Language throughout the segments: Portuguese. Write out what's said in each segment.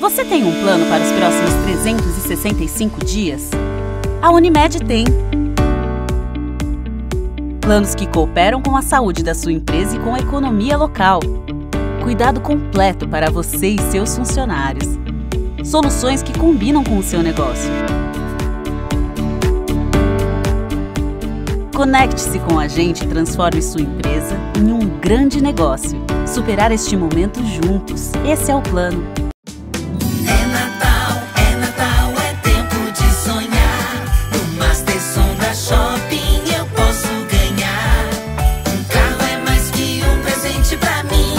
Você tem um plano para os próximos 365 dias? A Unimed tem. Planos que cooperam com a saúde da sua empresa e com a economia local. Cuidado completo para você e seus funcionários. Soluções que combinam com o seu negócio. Conecte-se com a gente e transforme sua empresa em um grande negócio. Superar este momento juntos. Esse é o plano. É Natal, é tempo de sonhar. No Master Sonda Shopping eu posso ganhar. Um carro é mais que um presente pra mim.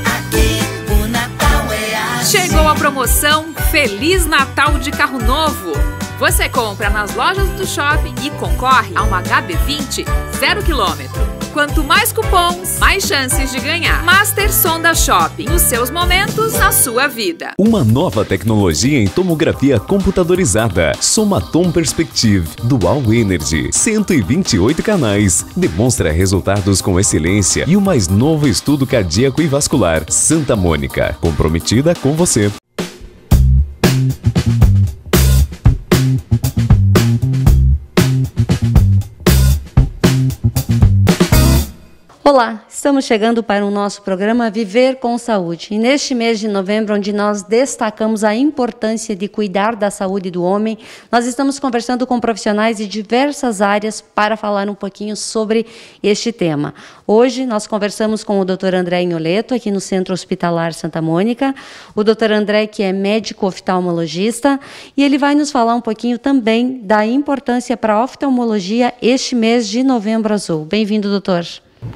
Aqui o Natal é assim. Chegou a promoção Feliz Natal de Carro Novo. Você compra nas lojas do shopping e concorre a uma HB20 0 km. Quanto mais cupons, mais chances de ganhar. Master Sonda Shopping, os seus momentos na sua vida. Uma nova tecnologia em tomografia computadorizada. Somatom Perspective Dual Energy. 128 canais. Demonstra resultados com excelência e o mais novo estudo cardíaco e vascular. Santa Mônica, comprometida com você. Olá, estamos chegando para o nosso programa Viver com Saúde. E neste mês de novembro, onde nós destacamos a importância de cuidar da saúde do homem, nós estamos conversando com profissionais de diversas áreas para falar um pouquinho sobre este tema. Hoje nós conversamos com o Dr. André Inholeto, aqui no Centro Hospitalar Santa Mônica, o Dr. André, que é médico oftalmologista, e ele vai nos falar um pouquinho também da importância para a oftalmologia este mês de Novembro Azul. Bem-vindo, doutor.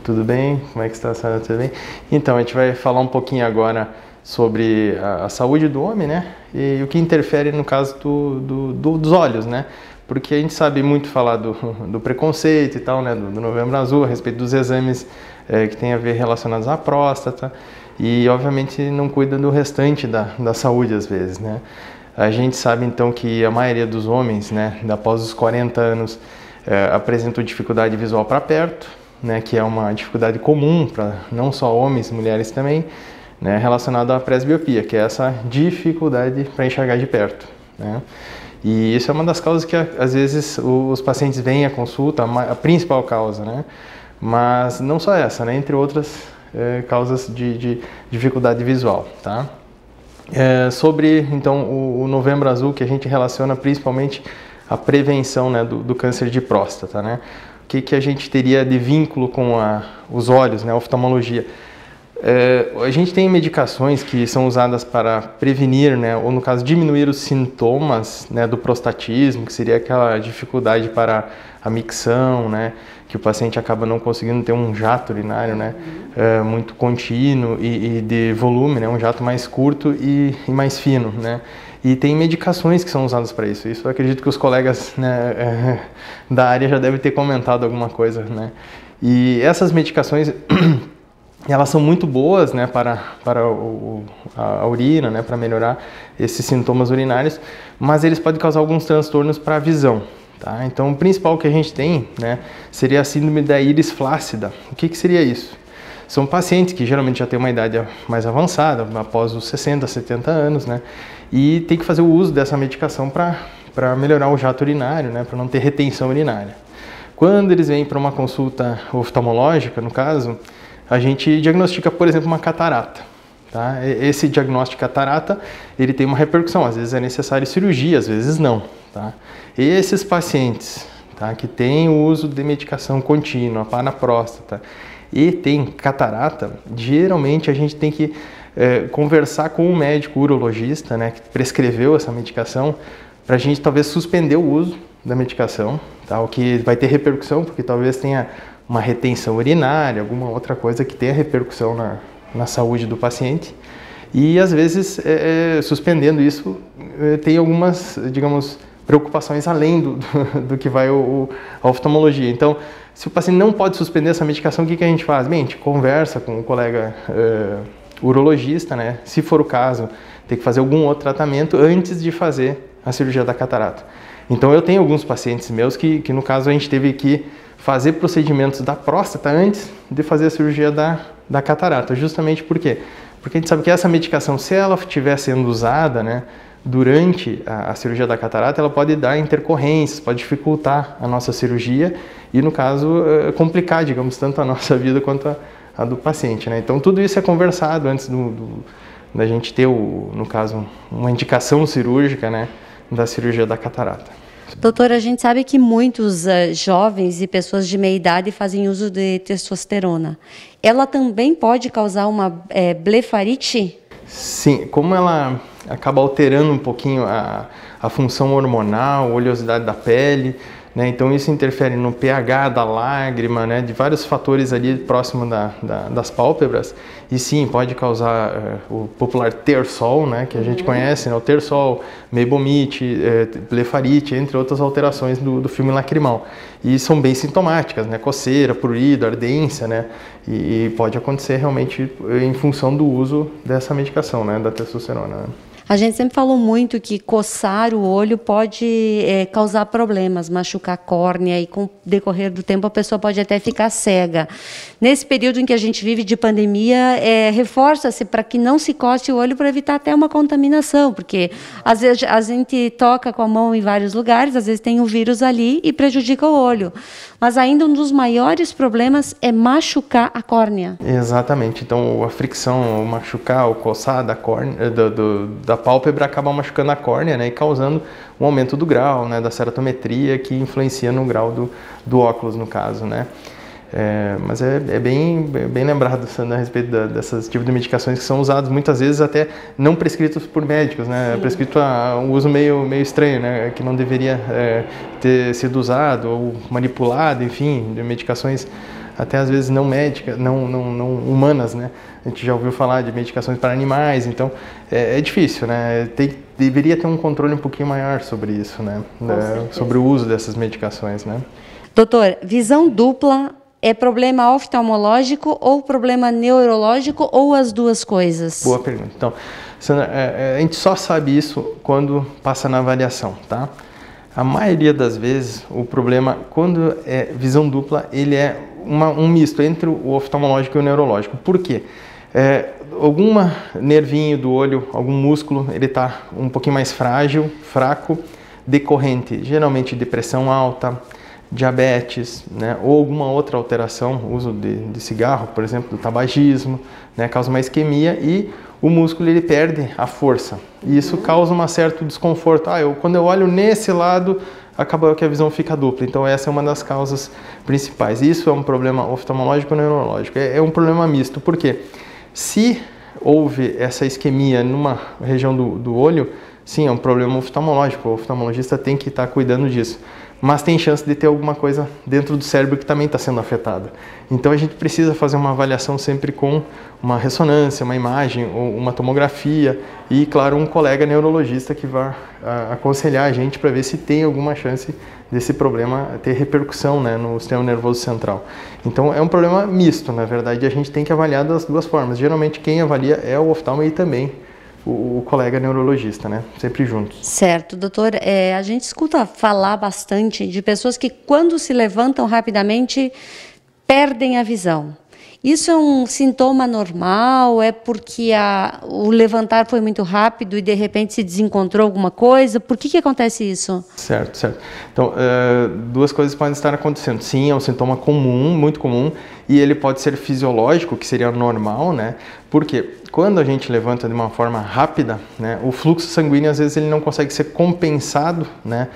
Tudo bem? Como é que está a senhora? Tudo bem? Então, a gente vai falar um pouquinho agora sobre a saúde do homem, né? E o que interfere no caso dos olhos, né? Porque a gente sabe muito falar do preconceito e tal, né? Do Novembro Azul, a respeito dos exames que tem a ver relacionados à próstata e, obviamente, não cuida do restante da saúde às vezes, né? A gente sabe, então, que a maioria dos homens, né? Após os 40 anos, apresentam dificuldade visual para perto, né, que é uma dificuldade comum para não só homens, mulheres também, né, relacionada à presbiopia, que é essa dificuldade para enxergar de perto, né? E isso é uma das causas que às vezes os pacientes vêm à consulta, a principal causa, né? Mas não só essa, né, entre outras causas de dificuldade visual, tá? Sobre então o Novembro Azul, que a gente relaciona principalmente a prevenção, né, do câncer de próstata, né? O que a gente teria de vínculo com os olhos, né, a oftalmologia? A gente tem medicações que são usadas para prevenir, né, ou no caso diminuir os sintomas, né, do prostatismo, que seria aquela dificuldade para a micção, né, que o paciente acaba não conseguindo ter um jato urinário, né, muito contínuo e de volume, né, um jato mais curto e mais fino, né. E tem medicações que são usadas para isso. Isso eu acredito que os colegas, né, da área já devem ter comentado alguma coisa, né. E essas medicações, elas são muito boas, né, para a urina, né, para melhorar esses sintomas urinários, mas eles podem causar alguns transtornos para a visão. Tá? Então, o principal que a gente tem, né, seria a síndrome da íris flácida. O que seria isso? São pacientes que geralmente já têm uma idade mais avançada, após os 60, 70 anos, né, e tem que fazer o uso dessa medicação para melhorar o jato urinário, né, para não ter retenção urinária. Quando eles vêm para uma consulta oftalmológica, no caso, a gente diagnostica, por exemplo, uma catarata. Tá? Esse diagnóstico de catarata, ele tem uma repercussão, às vezes é necessário cirurgia, às vezes não. Tá? Esses pacientes, tá, que têm o uso de medicação contínua para a próstata e tem catarata, geralmente a gente tem que conversar com o médico urologista, né, que prescreveu essa medicação, para a gente talvez suspender o uso da medicação, tá? O que vai ter repercussão, porque talvez tenha uma retenção urinária, alguma outra coisa que tenha repercussão na saúde do paciente. E às vezes, suspendendo isso, tem algumas, digamos, preocupações além do que vai a oftalmologia. Então, se o paciente não pode suspender essa medicação, o que a gente faz? Bem, a gente conversa com o colega urologista, né? Se for o caso, tem que fazer algum outro tratamento antes de fazer a cirurgia da catarata. Então, eu tenho alguns pacientes meus que no caso, a gente teve que fazer procedimentos da próstata antes de fazer a cirurgia da catarata. Justamente por quê? Porque a gente sabe que essa medicação, se ela estiver sendo usada, né, durante a cirurgia da catarata, ela pode dar intercorrências, pode dificultar a nossa cirurgia e, no caso, complicar, digamos, tanto a nossa vida quanto a do paciente, né? Então, tudo isso é conversado antes da gente ter, no caso, uma indicação cirúrgica, né, da cirurgia da catarata. Doutora, a gente sabe que muitos jovens e pessoas de meia idade fazem uso de testosterona. Ela também pode causar uma blefarite? Sim, como ela acaba alterando um pouquinho a função hormonal, a oleosidade da pele, né? Então isso interfere no pH da lágrima, né? De vários fatores ali próximo das pálpebras, e sim, pode causar o popular ter-sol, né? Que a gente conhece, né? O ter-sol, meibomite, blefarite, entre outras alterações do filme lacrimal. E são bem sintomáticas, né? Coceira, prurido, ardência, né? E pode acontecer realmente em função do uso dessa medicação, né? Da testosterona, né? A gente sempre falou muito que coçar o olho pode causar problemas, machucar a córnea, e com o decorrer do tempo a pessoa pode até ficar cega. Nesse período em que a gente vive de pandemia, reforça-se para que não se coce o olho, para evitar até uma contaminação, porque às vezes a gente toca com a mão em vários lugares, às vezes tem um vírus ali e prejudica o olho. Mas ainda um dos maiores problemas é machucar a córnea. Exatamente. Então a fricção, o machucar, o coçar da córnea, da pálpebra acaba machucando a córnea, né, e causando um aumento do grau, né, da ceratometria, que influencia no grau do óculos, no caso, né. Mas é bem lembrado a respeito dessas tipos de medicações que são usadas muitas vezes até não prescritos por médicos, né. É prescrito um uso meio estranho, né, que não deveria ter sido usado ou manipulado, enfim, de medicações até às vezes não médicas, não humanas, né. A gente já ouviu falar de medicações para animais, então é difícil, né. Deveria ter um controle um pouquinho maior sobre isso, né, sobre o uso dessas medicações, né. Doutor, visão dupla é problema oftalmológico ou problema neurológico ou as duas coisas? Boa pergunta. Então, Sandra, a gente só sabe isso quando passa na avaliação, tá? A maioria das vezes, o problema, quando é visão dupla, ele é um misto entre o oftalmológico e o neurológico. Por quê? Algum nervinho do olho, algum músculo, ele está um pouquinho mais frágil, fraco, decorrente, geralmente de pressão alta, diabetes, né, ou alguma outra alteração, uso de cigarro, por exemplo, do tabagismo, né, causa uma isquemia e o músculo ele perde a força. E isso causa um certo desconforto. Quando eu olho nesse lado, acaba que a visão fica dupla. Então essa é uma das causas principais. Isso é um problema oftalmológico ou neurológico. É um problema misto. Por quê? Se houve essa isquemia numa região do olho, sim, é um problema oftalmológico. O oftalmologista tem que estar cuidando disso. Mas tem chance de ter alguma coisa dentro do cérebro que também está sendo afetada. Então a gente precisa fazer uma avaliação sempre com uma ressonância, uma imagem, ou uma tomografia e, claro, um colega neurologista que vai aconselhar a gente para ver se tem alguma chance desse problema ter repercussão, né, no sistema nervoso central. Então é um problema misto, na verdade, a gente tem que avaliar das duas formas. Geralmente quem avalia é o oftalmo e também o colega neurologista, né? Sempre juntos. Certo, doutor. A gente escuta falar bastante de pessoas que, quando se levantam rapidamente, perdem a visão. Isso é um sintoma normal? É porque o levantar foi muito rápido e, de repente, se desencontrou alguma coisa? Por que acontece isso? Certo. Então, duas coisas podem estar acontecendo. Sim, é um sintoma comum, muito comum, e ele pode ser fisiológico, que seria normal, né? Porque quando a gente levanta de uma forma rápida, né, o fluxo sanguíneo, às vezes, ele não consegue ser compensado, né,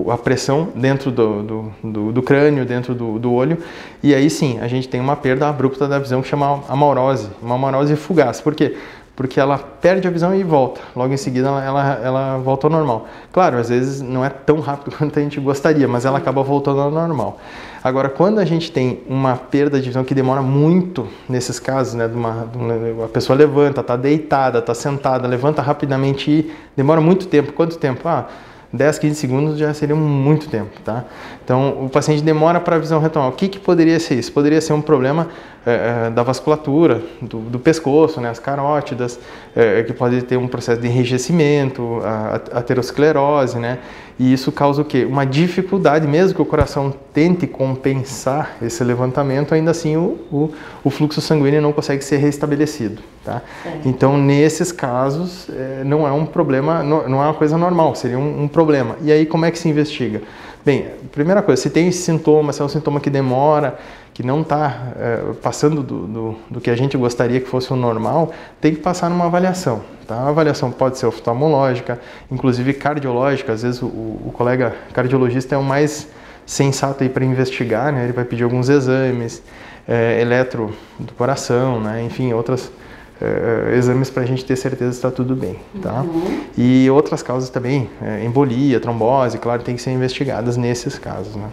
a pressão dentro do crânio, dentro do olho, e aí sim, a gente tem uma perda abrupta da visão que chama amaurose, uma amaurose fugaz. Por quê? Porque ela perde a visão e volta. Logo em seguida ela volta ao normal. Claro, às vezes não é tão rápido quanto a gente gostaria, mas ela acaba voltando ao normal. Agora, quando a gente tem uma perda de visão que demora muito, nesses casos, né, a pessoa levanta, está deitada, está sentada, levanta rapidamente e demora muito tempo. Quanto tempo? 10, 15 segundos já seria muito tempo, tá? Então, o paciente demora para a visão retomar. O que poderia ser isso? Poderia ser um problema da vasculatura, do pescoço, né? As carótidas, que pode ter um processo de enrijecimento, a aterosclerose, né? E isso causa o quê? Uma dificuldade, mesmo que o coração tente compensar esse levantamento, ainda assim o fluxo sanguíneo não consegue ser restabelecido, tá? Então, nesses casos, não é um problema, não é uma coisa normal, seria um problema. E aí, como é que se investiga? Bem, primeira coisa, se tem esse sintoma, se é um sintoma que demora, que não está passando do que a gente gostaria que fosse o normal, tem que passar numa avaliação. Tá? A avaliação pode ser oftalmológica, inclusive cardiológica. Às vezes o colega cardiologista é o mais sensato para investigar, né? Ele vai pedir alguns exames, eletro do coração, né? Enfim, outros exames para a gente ter certeza que está tudo bem. Tá? E outras causas também, embolia, trombose, claro, tem que ser investigadas nesses casos. Né?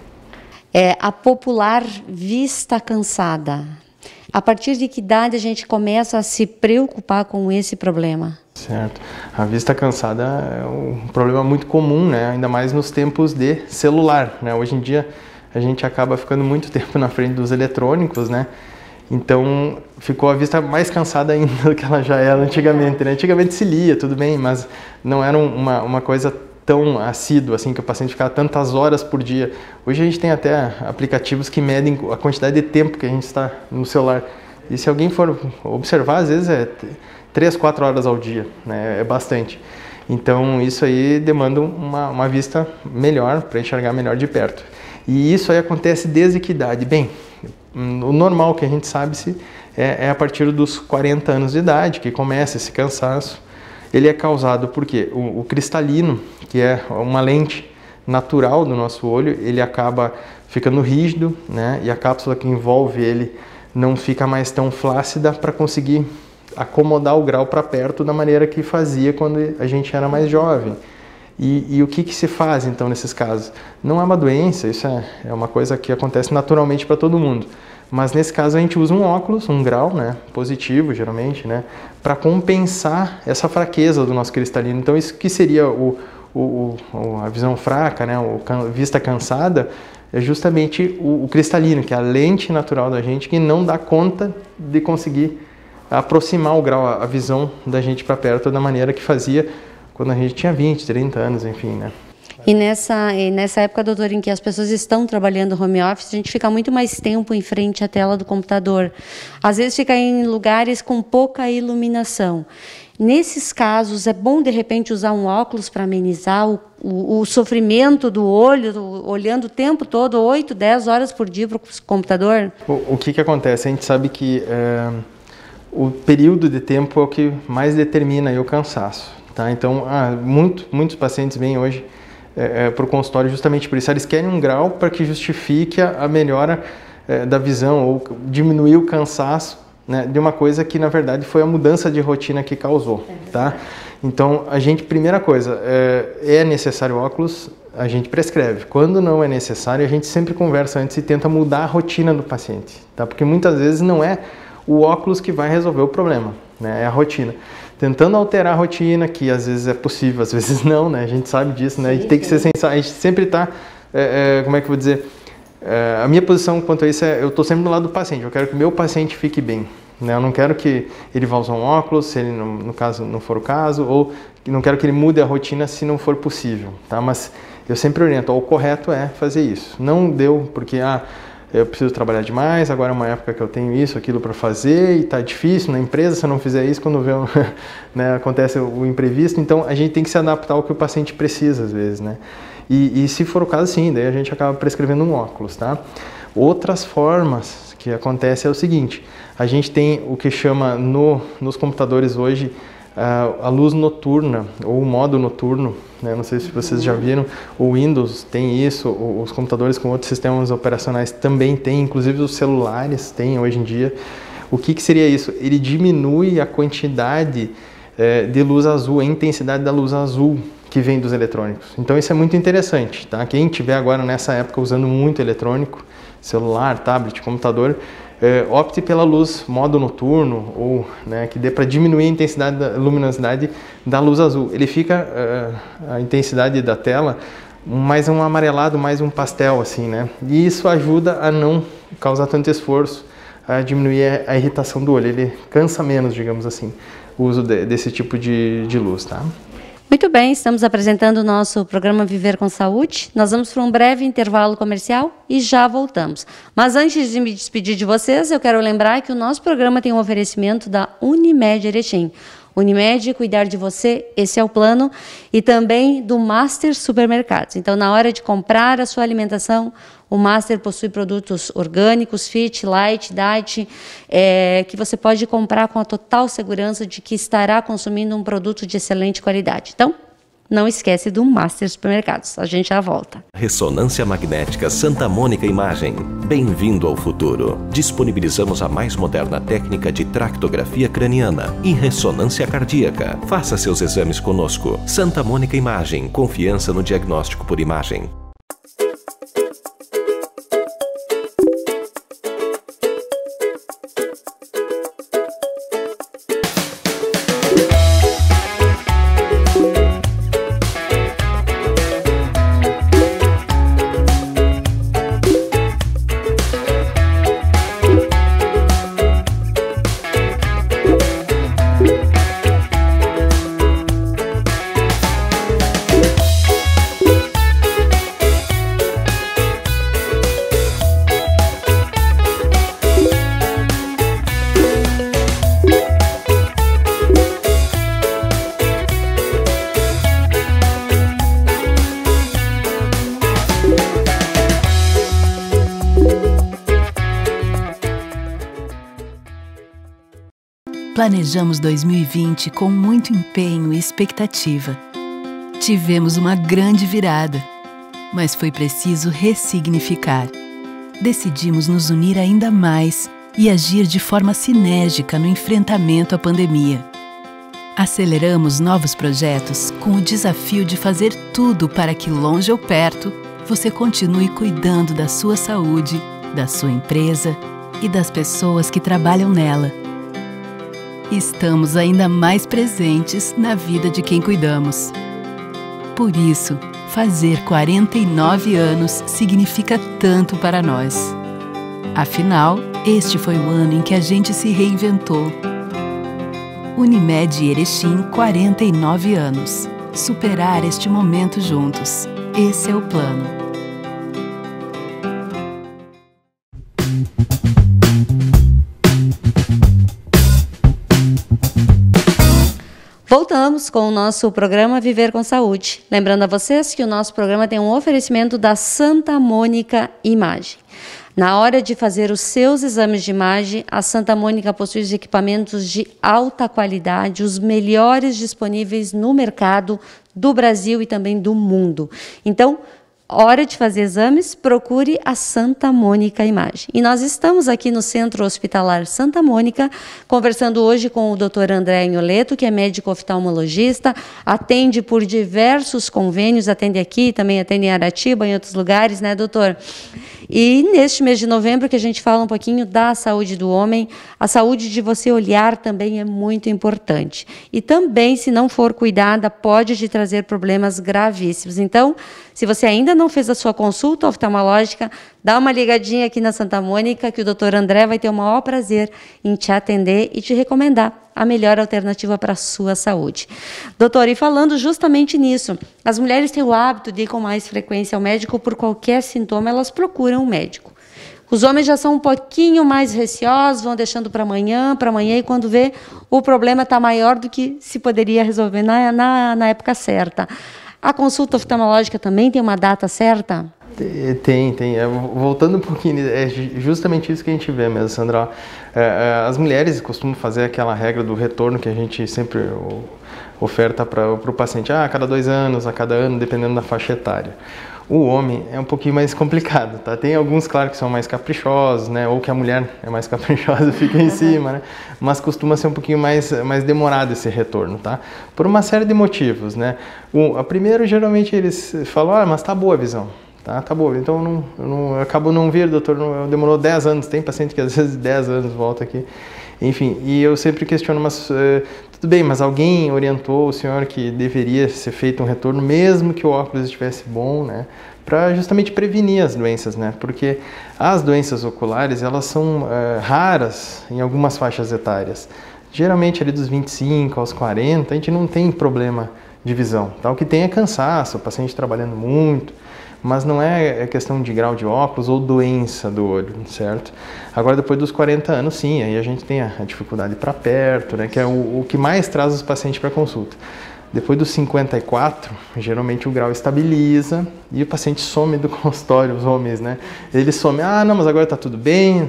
A popular vista cansada. A partir de que idade a gente começa a se preocupar com esse problema? Certo. A vista cansada é um problema muito comum, né? Ainda mais nos tempos de celular, né? Hoje em dia a gente acaba ficando muito tempo na frente dos eletrônicos, né? Então ficou a vista mais cansada ainda do que ela já era antigamente, né? Antigamente se lia, tudo bem, mas não era uma coisa tão assíduo assim que o paciente ficava tantas horas por dia. Hoje a gente tem até aplicativos que medem a quantidade de tempo que a gente está no celular. E se alguém for observar, às vezes é 3, 4 horas ao dia, né? É bastante. Então isso aí demanda uma vista melhor, para enxergar melhor de perto. E isso aí acontece desde que idade? Bem, o normal que a gente sabe é a partir dos 40 anos de idade que começa esse cansaço. Ele é causado porque o cristalino, que é uma lente natural do nosso olho, ele acaba ficando rígido, né? E a cápsula que envolve ele não fica mais tão flácida para conseguir acomodar o grau para perto da maneira que fazia quando a gente era mais jovem. E o que se faz então nesses casos? Não é uma doença, isso é uma coisa que acontece naturalmente para todo mundo. Mas nesse caso a gente usa um óculos, um grau, né, positivo geralmente, né, para compensar essa fraqueza do nosso cristalino. Então isso que seria a visão fraca, né, a vista cansada, é justamente o cristalino, que é a lente natural da gente que não dá conta de conseguir aproximar o grau, a visão da gente para perto da maneira que fazia quando a gente tinha 20, 30 anos, enfim, né. E nessa época, doutor, em que as pessoas estão trabalhando home office, a gente fica muito mais tempo em frente à tela do computador. Às vezes fica em lugares com pouca iluminação. Nesses casos, é bom, de repente, usar um óculos para amenizar o sofrimento do olho, olhando o tempo todo, 8, 10 horas por dia para o computador? O que acontece? A gente sabe que o período de tempo é o que mais determina aí o cansaço. Tá? Então, muitos pacientes vêm hoje para o consultório justamente por isso. Eles querem um grau para que justifique a melhora da visão ou diminuir o cansaço, né, de uma coisa que, na verdade, foi a mudança de rotina que causou. Tá? Então, primeira coisa, é necessário óculos, a gente prescreve. Quando não é necessário, a gente sempre conversa antes e tenta mudar a rotina do paciente. Tá? Porque muitas vezes não é o óculos que vai resolver o problema, né? É a rotina. Tentando alterar a rotina, que às vezes é possível, às vezes não, né? A gente sabe disso, né? A gente tem que ser sensato, a gente sempre está, como é que eu vou dizer, a minha posição quanto a isso eu estou sempre do lado do paciente, eu quero que o meu paciente fique bem, né? Eu não quero que ele vá usar um óculos, se ele, no caso, não for o caso, ou não quero que ele mude a rotina se não for possível, tá? Mas eu sempre oriento, o correto é fazer isso. Não deu porque, eu preciso trabalhar demais, agora é uma época que eu tenho isso, aquilo para fazer e está difícil na empresa, se eu não fizer isso, quando né, acontece o imprevisto, então a gente tem que se adaptar ao que o paciente precisa às vezes, né? E se for o caso, sim, daí a gente acaba prescrevendo um óculos, tá? Outras formas que acontece é o seguinte, a gente tem o que chama nos computadores hoje a luz noturna ou o modo noturno, né? Não sei se vocês já viram, o Windows tem isso, os computadores com outros sistemas operacionais também têm, inclusive os celulares têm hoje em dia. O que seria isso? Ele diminui a quantidade de luz azul, a intensidade da luz azul que vem dos eletrônicos. Então isso é muito interessante, tá? Quem estiver agora nessa época usando muito eletrônico, celular, tablet, computador, opte pela luz modo noturno ou, né, que dê para diminuir a intensidade da luminosidade da luz azul. Ele fica a intensidade da tela mais um amarelado, mais um pastel assim, né? E isso ajuda a não causar tanto esforço, a diminuir a irritação do olho. Ele cansa menos, digamos assim, o uso desse tipo de luz, tá? Muito bem, estamos apresentando o nosso programa Viver com Saúde. Nós vamos para um breve intervalo comercial e já voltamos. Mas antes de me despedir de vocês, eu quero lembrar que o nosso programa tem um oferecimento da Unimed Erechim. Unimed, cuidar de você, esse é o plano, e também do Master Supermercados. Então, na hora de comprar a sua alimentação, o Master possui produtos orgânicos, fit, light, diet, que você pode comprar com a total segurança de que estará consumindo um produto de excelente qualidade. Então, não esquece do Master Supermercados. A gente já volta. Ressonância Magnética Santa Mônica Imagem. Bem-vindo ao futuro. Disponibilizamos a mais moderna técnica de tractografia craniana e ressonância cardíaca. Faça seus exames conosco. Santa Mônica Imagem. Confiança no diagnóstico por imagem. Planejamos 2020 com muito empenho e expectativa. Tivemos uma grande virada, mas foi preciso ressignificar. Decidimos nos unir ainda mais e agir de forma sinérgica no enfrentamento à pandemia. Aceleramos novos projetos com o desafio de fazer tudo para que, longe ou perto, você continue cuidando da sua saúde, da sua empresa e das pessoas que trabalham nela. Estamos ainda mais presentes na vida de quem cuidamos. Por isso, fazer 49 anos significa tanto para nós. Afinal, este foi o ano em que a gente se reinventou. Unimed Erechim, 49 anos. Superar este momento juntos. Esse é o plano. Voltamos com o nosso programa Viver com Saúde. Lembrando a vocês que o nosso programa tem um oferecimento da Santa Mônica Imagem. Na hora de fazer os seus exames de imagem, a Santa Mônica possui os equipamentos de alta qualidade, os melhores disponíveis no mercado do Brasil e também do mundo. Então, hora de fazer exames, procure a Santa Mônica Imagem. E nós estamos aqui no Centro Hospitalar Santa Mônica, conversando hoje com o Dr. André Agnoletto, que é médico oftalmologista, atende por diversos convênios, atende aqui, também atende em Aratiba, em outros lugares, né, doutor? E neste mês de novembro que a gente fala um pouquinho da saúde do homem, a saúde de você olhar também é muito importante. E também, se não for cuidada, pode te trazer problemas gravíssimos. Então, se você ainda não fez a sua consulta oftalmológica, dá uma ligadinha aqui na Santa Mônica, que o Dr. André vai ter o maior prazer em te atender e te recomendar a melhor alternativa para a sua saúde. Doutor, e falando justamente nisso, as mulheres têm o hábito de ir com mais frequência ao médico por qualquer sintoma, elas procuram um médico. Os homens já são um pouquinho mais receosos, vão deixando para amanhã, e quando vê, o problema está maior do que se poderia resolver na época certa. A consulta oftalmológica também tem uma data certa? Tem. Voltando um pouquinho, é justamente isso que a gente vê mesmo, Sandra. As mulheres costumam fazer aquela regra do retorno que a gente sempre oferta para o paciente, a cada 2 anos, a cada ano, dependendo da faixa etária. O homem é um pouquinho mais complicado, tá? Tem alguns, claro, que são mais caprichosos, né? Ou que a mulher é mais caprichosa, fica em cima, né? Mas costuma ser um pouquinho mais demorado esse retorno, tá? Por uma série de motivos, né? Primeiro, geralmente, eles falam, mas tá boa a visão. Tá boa, então eu acabo não vir, doutor, demorou 10 anos, tem paciente que às vezes 10 anos volta aqui, enfim, e eu sempre questiono, mas tudo bem, mas alguém orientou o senhor que deveria ser feito um retorno, mesmo que o óculos estivesse bom, né, para justamente prevenir as doenças, né, porque as doenças oculares, elas são raras em algumas faixas etárias, geralmente ali dos 25 aos 40, a gente não tem problema de visão. Tá? O que tem é cansaço, o paciente trabalhando muito, mas não é questão de grau de óculos ou doença do olho, certo? Agora, depois dos 40 anos, sim, aí a gente tem a dificuldade para perto, né, que é o que mais traz os pacientes para consulta. Depois dos 54, geralmente o grau estabiliza e o paciente some do consultório, os homens, né? Ele some, não, mas agora está tudo bem,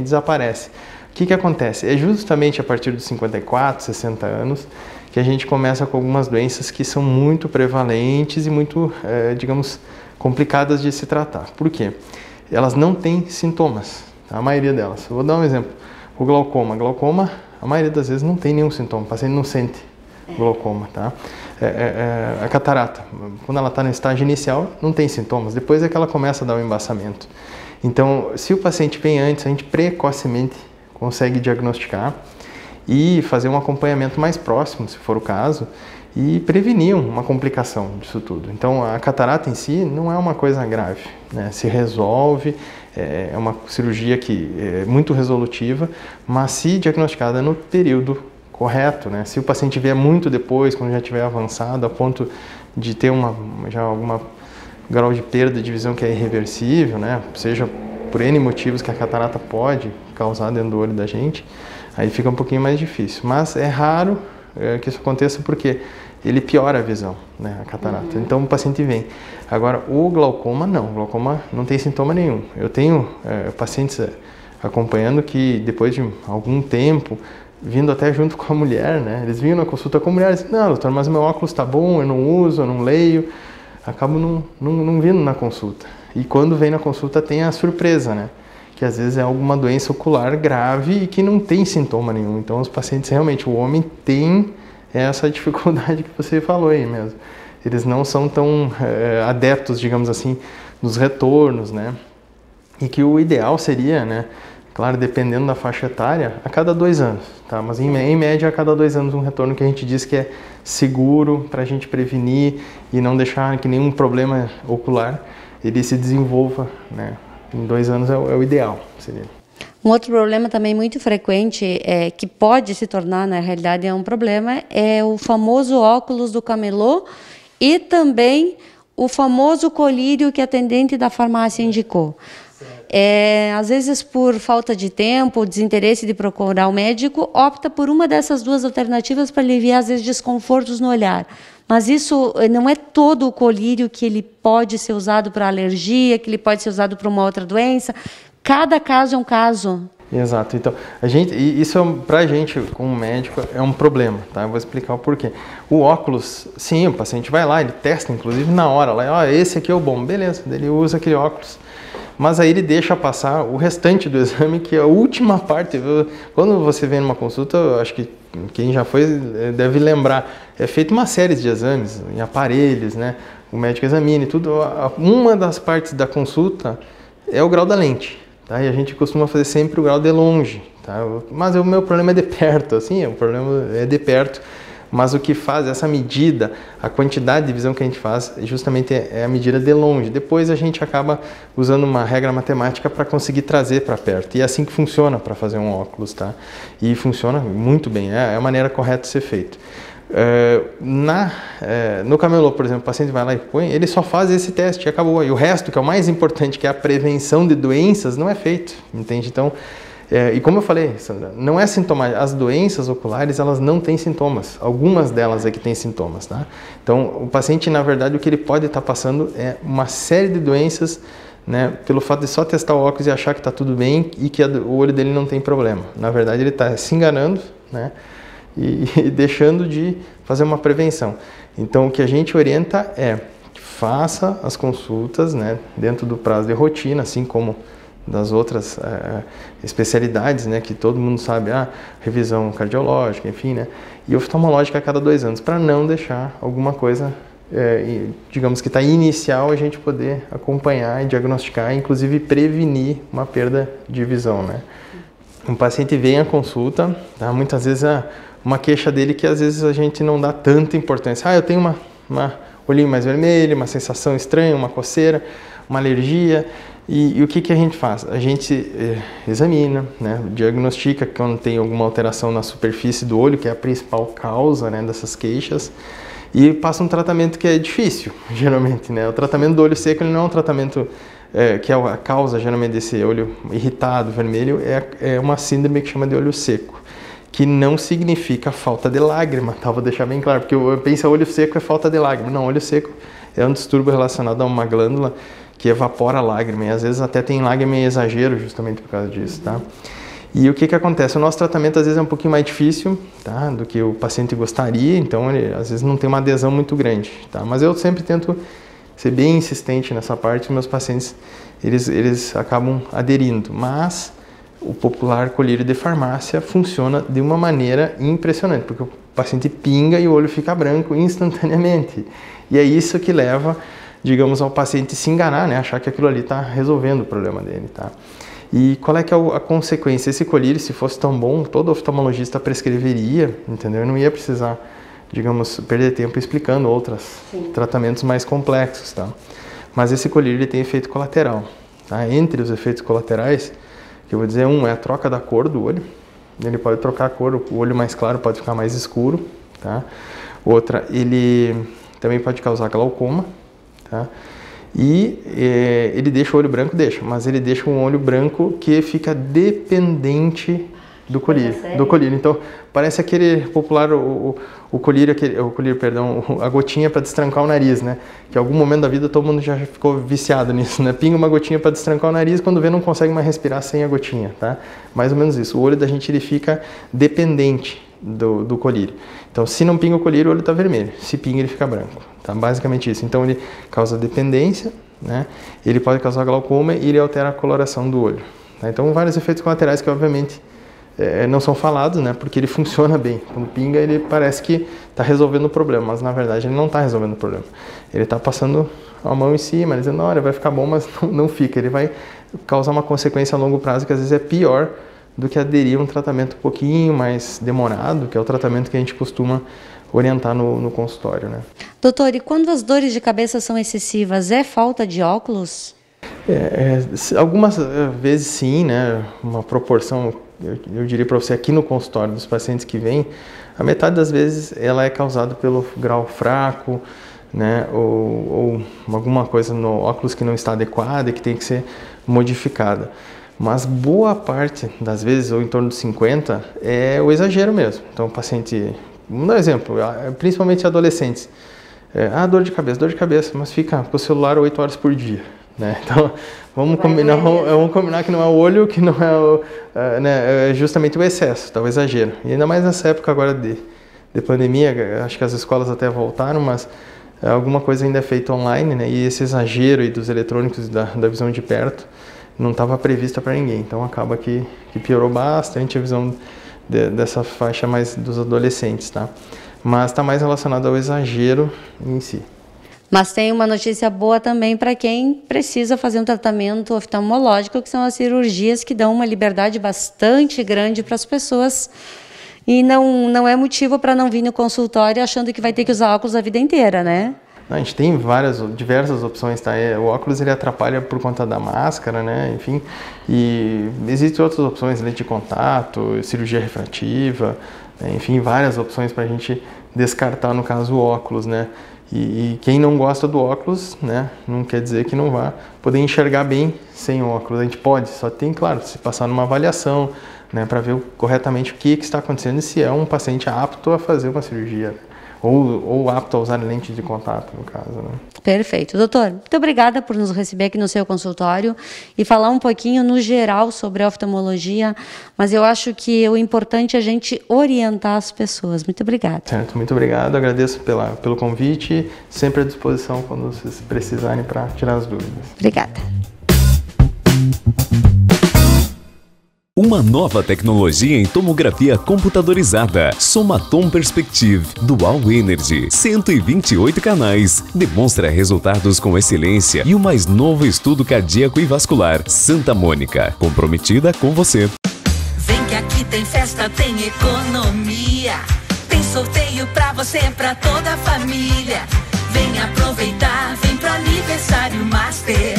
desaparece. O que acontece? É justamente a partir dos 54, 60 anos que a gente começa com algumas doenças que são muito prevalentes e muito, digamos, complicadas de se tratar. Por quê? Elas não têm sintomas, tá? A maioria delas. Eu vou dar um exemplo. O glaucoma. Glaucoma, a maioria das vezes não tem nenhum sintoma, o paciente não sente glaucoma, tá? A catarata, quando ela está no estágio inicial, não tem sintomas, depois é que ela começa a dar um embaçamento. Então, se o paciente vem antes, a gente precocemente consegue diagnosticar e fazer um acompanhamento mais próximo, se for o caso, e prevenir uma complicação disso tudo. Então, a catarata em si não é uma coisa grave, né? Se resolve, é uma cirurgia que é muito resolutiva, mas se diagnosticada no período correto, né? Se o paciente vier muito depois, quando já estiver avançado, a ponto de ter já alguma grau de perda de visão que é irreversível, né? Seja por N motivos que a catarata pode causar dentro do olho da gente, aí fica um pouquinho mais difícil. Mas é raro que isso aconteça porque ele piora a visão, né? A catarata. Então o paciente vem. Agora, o glaucoma não. O glaucoma não tem sintoma nenhum. Eu tenho pacientes acompanhando que depois de algum tempo, vindo até junto com a mulher, né? Eles vinham na consulta com a mulher e dizem, não, doutor, mas o meu óculos está bom, eu não uso, eu não leio. Acabo não vindo na consulta. E quando vem na consulta tem a surpresa, né? Que às vezes é alguma doença ocular grave e que não tem sintoma nenhum. Então os pacientes, realmente, o homem tem essa dificuldade que você falou aí mesmo. Eles não são tão adeptos, digamos assim, nos retornos, né? E que o ideal seria, né? Claro, dependendo da faixa etária, a cada 2 anos, tá? Mas em média, a cada 2 anos um retorno que a gente diz que é seguro para a gente prevenir e não deixar que nenhum problema ocular ele se desenvolva, né? Em 2 anos é o ideal, seria. Um outro problema também muito frequente, que pode se tornar, na realidade, um problema, é o famoso óculos do camelô e também o famoso colírio que a atendente da farmácia indicou. Às vezes, por falta de tempo, desinteresse de procurar o médico, opta por uma dessas 2 alternativas para aliviar, às vezes, desconfortos no olhar. Mas isso não é todo o colírio que ele pode ser usado para alergia, que ele pode ser usado para uma outra doença. Cada caso é um caso. Exato. Então, isso para a gente, como médico, é um problema, tá? Eu vou explicar o porquê. O óculos, sim, o paciente vai lá, ele testa, inclusive, na hora, lá, esse aqui é o bom, beleza, ele usa aquele óculos. Mas aí ele deixa passar o restante do exame, que é a última parte. Quando você vem numa consulta, eu acho que quem já foi deve lembrar, é feita uma série de exames em aparelhos, né? O médico examina e tudo. Uma das partes da consulta é o grau da lente, tá? E a gente costuma fazer sempre o grau de longe, tá? Mas o meu problema é de perto, assim, o problema é de perto. Mas o que faz essa medida, a quantidade de visão que a gente faz, justamente é a medida de longe. Depois a gente acaba usando uma regra matemática para conseguir trazer para perto. E é assim que funciona para fazer um óculos, tá? E funciona muito bem, é a maneira correta de ser feito. No camelô, por exemplo, o paciente vai lá e põe, ele só faz esse teste e acabou. E o resto, que é o mais importante, que é a prevenção de doenças, não é feito, entende? Então, e como eu falei, Sandra, não é sintomático. As doenças oculares, elas não têm sintomas. Algumas delas é que têm sintomas, tá? Então, o paciente, na verdade, o que ele pode estar passando é uma série de doenças, né, pelo fato de só testar o óculos e achar que está tudo bem e que o olho dele não tem problema. Na verdade, ele está se enganando, né, e deixando de fazer uma prevenção. Então, o que a gente orienta é que faça as consultas, né, dentro do prazo de rotina, assim como das outras especialidades, né, que todo mundo sabe, revisão cardiológica, enfim, né, e oftalmológica a cada 2 anos, para não deixar alguma coisa, digamos que está inicial, a gente poder acompanhar e diagnosticar, inclusive prevenir uma perda de visão, né. Um paciente vem à consulta, tá, muitas vezes uma queixa dele que às vezes a gente não dá tanta importância. Eu tenho uma olhinho mais vermelho, uma sensação estranha, uma coceira, uma alergia. E o que a gente faz? A gente examina, né, diagnostica quando tem alguma alteração na superfície do olho, que é a principal causa, né, dessas queixas, e passa um tratamento que é difícil, geralmente, né? O tratamento do olho seco, ele não é um tratamento que é a causa, geralmente, desse olho irritado, vermelho, é uma síndrome que chama de olho seco, que não significa falta de lágrima, tá? Vou deixar bem claro, porque eu penso olho seco é falta de lágrima. Não, olho seco é um distúrbio relacionado a uma glândula que evapora a lágrima, e às vezes até tem lágrima em exagero justamente por causa disso, tá? E o que acontece? O nosso tratamento às vezes é um pouquinho mais difícil, tá? Do que o paciente gostaria, então ele às vezes não tem uma adesão muito grande, tá? Mas eu sempre tento ser bem insistente nessa parte, meus pacientes eles acabam aderindo, mas o popular colírio de farmácia funciona de uma maneira impressionante, porque o paciente pinga e o olho fica branco instantaneamente. E é isso que leva, digamos, ao paciente se enganar, né? Achar que aquilo ali está resolvendo o problema dele, tá? E qual é que é a consequência? Esse colírio, se fosse tão bom, todo oftalmologista prescreveria, entendeu? Eu não ia precisar, digamos, perder tempo explicando outros tratamentos mais complexos, tá? Mas esse colírio ele tem efeito colateral, tá? Entre os efeitos colaterais, que eu vou dizer, é a troca da cor do olho. Ele pode trocar a cor, o olho mais claro pode ficar mais escuro, tá? Outra, ele também pode causar glaucoma, tá? E ele deixa o olho branco, mas ele deixa um olho branco que fica dependente do colírio. Então, parece aquele popular, o colírio, a gotinha para destrancar o nariz, né? Que em algum momento da vida todo mundo já ficou viciado nisso, né? Pinga uma gotinha para destrancar o nariz, quando vê não consegue mais respirar sem a gotinha, tá? Mais ou menos isso. O olho da gente ele fica dependente do colírio. Então, se não pinga o colírio, o olho está vermelho. Se pinga, ele fica branco. Tá? Basicamente isso. Então, ele causa dependência, né? Ele pode causar glaucoma e ele altera a coloração do olho. Tá? Então, vários efeitos colaterais que, obviamente, não são falados, né? Porque ele funciona bem. Quando pinga, ele parece que está resolvendo o problema, mas na verdade ele não está resolvendo o problema. Ele está passando a mão em cima, dizendo, olha, vai ficar bom, mas não fica. Ele vai causar uma consequência a longo prazo que às vezes é pior do que aderir a um tratamento um pouquinho mais demorado, que é o tratamento que a gente costuma orientar no consultório, né? Doutor, e quando as dores de cabeça são excessivas, é falta de óculos? Algumas vezes sim, né? Uma proporção, eu diria para você, aqui no consultório dos pacientes que vêm, a metade das vezes ela é causada pelo grau fraco, né? Ou alguma coisa no óculos que não está adequada e que tem que ser modificada. Mas boa parte das vezes, ou em torno de 50%, é o exagero mesmo. Então o paciente, vamos dar um exemplo, principalmente adolescentes, dor de cabeça, mas fica com o celular 8 horas por dia. Né? Então, vamos combinar que não é o olho, que não é justamente o excesso, tá? O exagero. E ainda mais nessa época agora de pandemia, acho que as escolas até voltaram, mas alguma coisa ainda é feita online, né? E esse exagero aí dos eletrônicos da visão de perto não estava prevista para ninguém. Então acaba que piorou bastante a visão dessa faixa mais dos adolescentes, tá? Mas está mais relacionado ao exagero em si. Mas tem uma notícia boa também para quem precisa fazer um tratamento oftalmológico, que são as cirurgias que dão uma liberdade bastante grande para as pessoas. E não é motivo para não vir no consultório achando que vai ter que usar óculos a vida inteira, né? A gente tem diversas opções, tá? O óculos ele atrapalha por conta da máscara, né? Enfim, e existem outras opções, lente de contato, cirurgia refrativa, né? Enfim, várias opções para a gente descartar, no caso, o óculos, né? E quem não gosta do óculos, né, não quer dizer que não vá poder enxergar bem sem óculos. A gente pode, só tem, claro, se passar numa avaliação, né, para ver corretamente o que está acontecendo e se é um paciente apto a fazer uma cirurgia. Ou apto a usar lente de contato, no caso, né? Perfeito. Doutor, muito obrigada por nos receber aqui no seu consultório e falar um pouquinho no geral sobre a oftalmologia, mas eu acho que o importante é a gente orientar as pessoas. Muito obrigada. Certo, muito obrigado. Agradeço pelo convite, sempre à disposição quando vocês precisarem para tirar as dúvidas. Obrigada. Uma nova tecnologia em tomografia computadorizada. Somatom Perspective Dual Energy. 128 canais. Demonstra resultados com excelência e o mais novo estudo cardíaco e vascular. Santa Mônica. Comprometida com você. Vem que aqui tem festa, tem economia. Tem sorteio pra você, pra toda a família. Vem aproveitar, vem pro aniversário Master.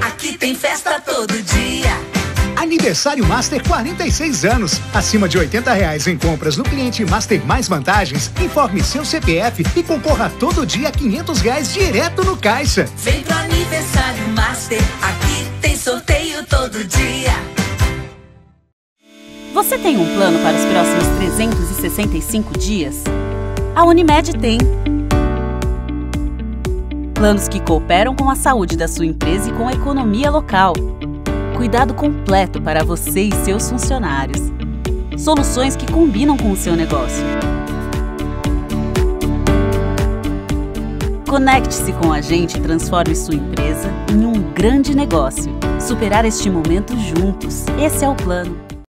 Aqui tem festa todo dia. Aniversário Master 46 anos. Acima de R$80 em compras no cliente Master mais vantagens. Informe seu CPF e concorra todo dia a R$500 direto no caixa. Vem pro Aniversário Master, aqui tem sorteio todo dia. Você tem um plano para os próximos 365 dias? A Unimed tem. Planos que cooperam com a saúde da sua empresa e com a economia local. Cuidado completo para você e seus funcionários. Soluções que combinam com o seu negócio. Conecte-se com a gente e transforme sua empresa em um grande negócio. Superar este momento juntos. Esse é o plano.